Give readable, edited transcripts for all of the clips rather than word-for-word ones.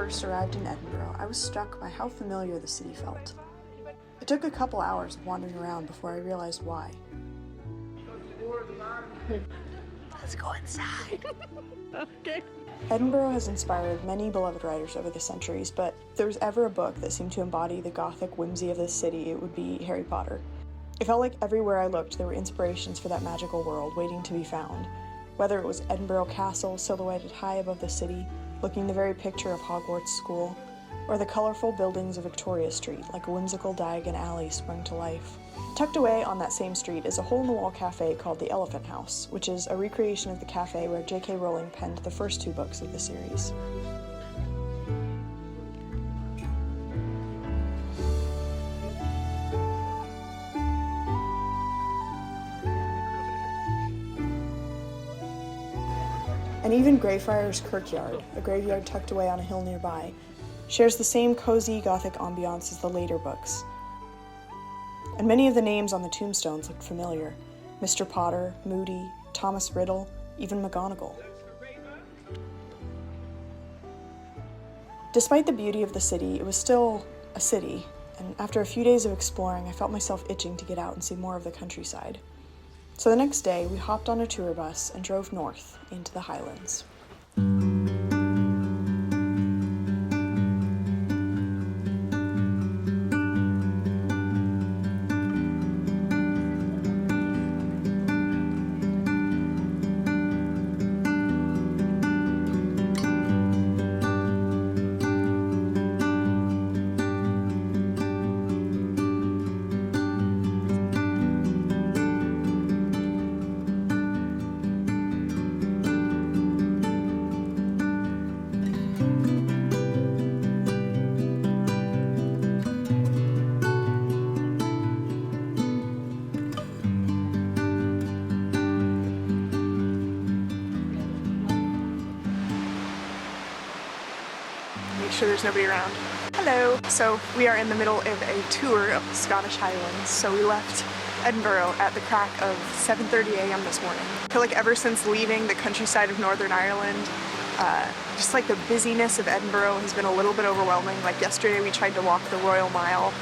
first arrived in Edinburgh, I was struck by how familiar the city felt. It took a couple hours of wandering around before I realized why. Let's go inside. Okay. Edinburgh has inspired many beloved writers over the centuries, but if there was ever a book that seemed to embody the gothic whimsy of this city, it would be Harry Potter. It felt like everywhere I looked there were inspirations for that magical world waiting to be found. Whether it was Edinburgh Castle silhouetted high above the city, looking the very picture of Hogwarts School, or the colorful buildings of Victoria Street like a whimsical Diagon Alley sprung to life. Tucked away on that same street is a hole-in-the-wall cafe called the Elephant House, which is a recreation of the cafe where J.K. Rowling penned the first 2 books of the series. And even Greyfriars Kirkyard, a graveyard tucked away on a hill nearby, shares the same cozy Gothic ambiance as the later books. And many of the names on the tombstones looked familiar. Mr. Potter, Moody, Thomas Riddle, even McGonagall. Despite the beauty of the city, it was still a city, and after a few days of exploring, I felt myself itching to get out and see more of the countryside. So the next day, we hopped on a tour bus and drove north into the Highlands. Sure there's nobody around. Hello! So we are in the middle of a tour of the Scottish Highlands. So we left Edinburgh at the crack of 7:30 a.m. this morning. I feel like ever since leaving the countryside of Northern Ireland, just like the busyness of Edinburgh has been a little bit overwhelming. Like yesterday we tried to walk the Royal Mile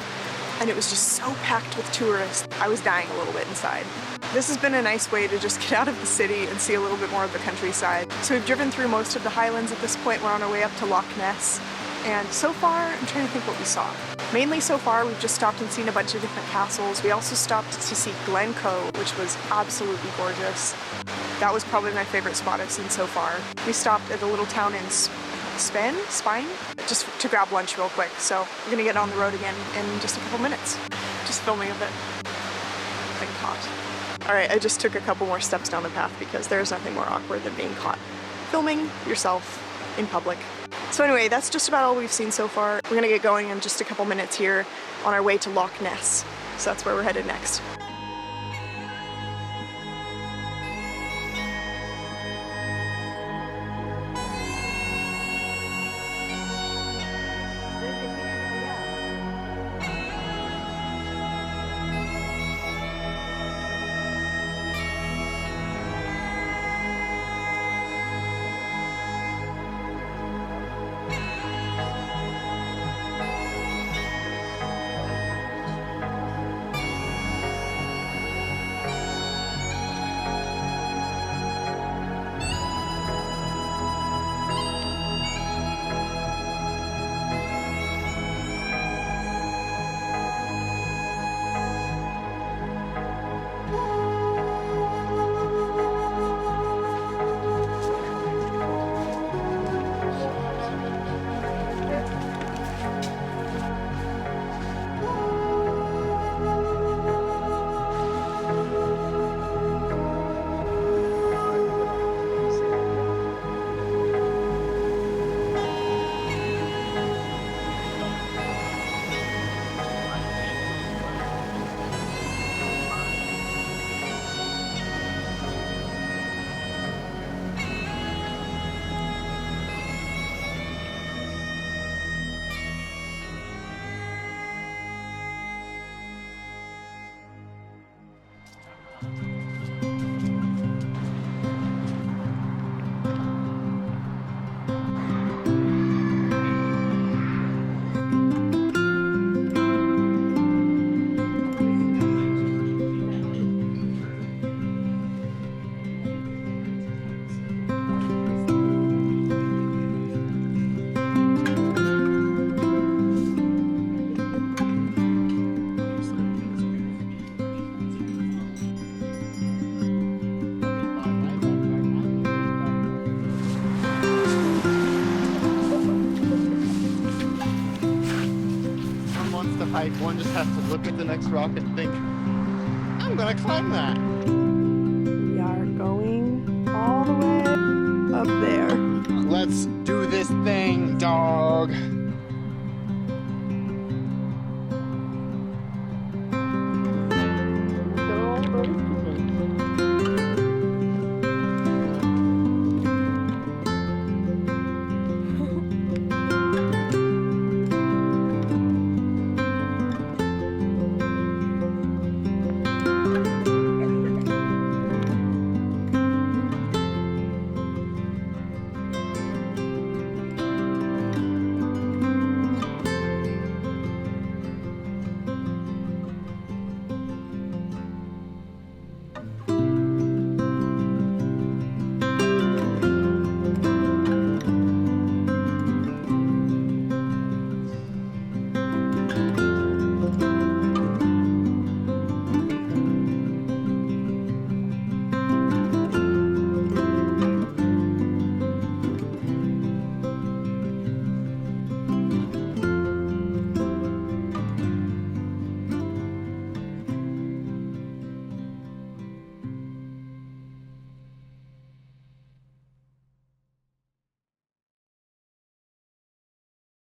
and it was just so packed with tourists. I was dying a little bit inside. This has been a nice way to just get out of the city and see a little bit more of the countryside. So we've driven through most of the Highlands at this point. We're on our way up to Loch Ness. And so far, I'm trying to think what we saw. Mainly so far, we've just stopped and seen a bunch of different castles. We also stopped to see Glencoe, which was absolutely gorgeous. That was probably my favorite spot I've seen so far. We stopped at a little town in Spine, just to grab lunch real quick. So we're gonna get on the road again in just a couple minutes. Just filming a bit. Getting caught. All right, I just took a couple more steps down the path because there's nothing more awkward than being caught filming yourself in public. So anyway, that's just about all we've seen so far. We're gonna get going in just a couple minutes here on our way to Loch Ness. So that's where we're headed next. hike. One just has to look at the next rock and think, I'm gonna climb that. We are going all the way up there. Let's do this thing, dog.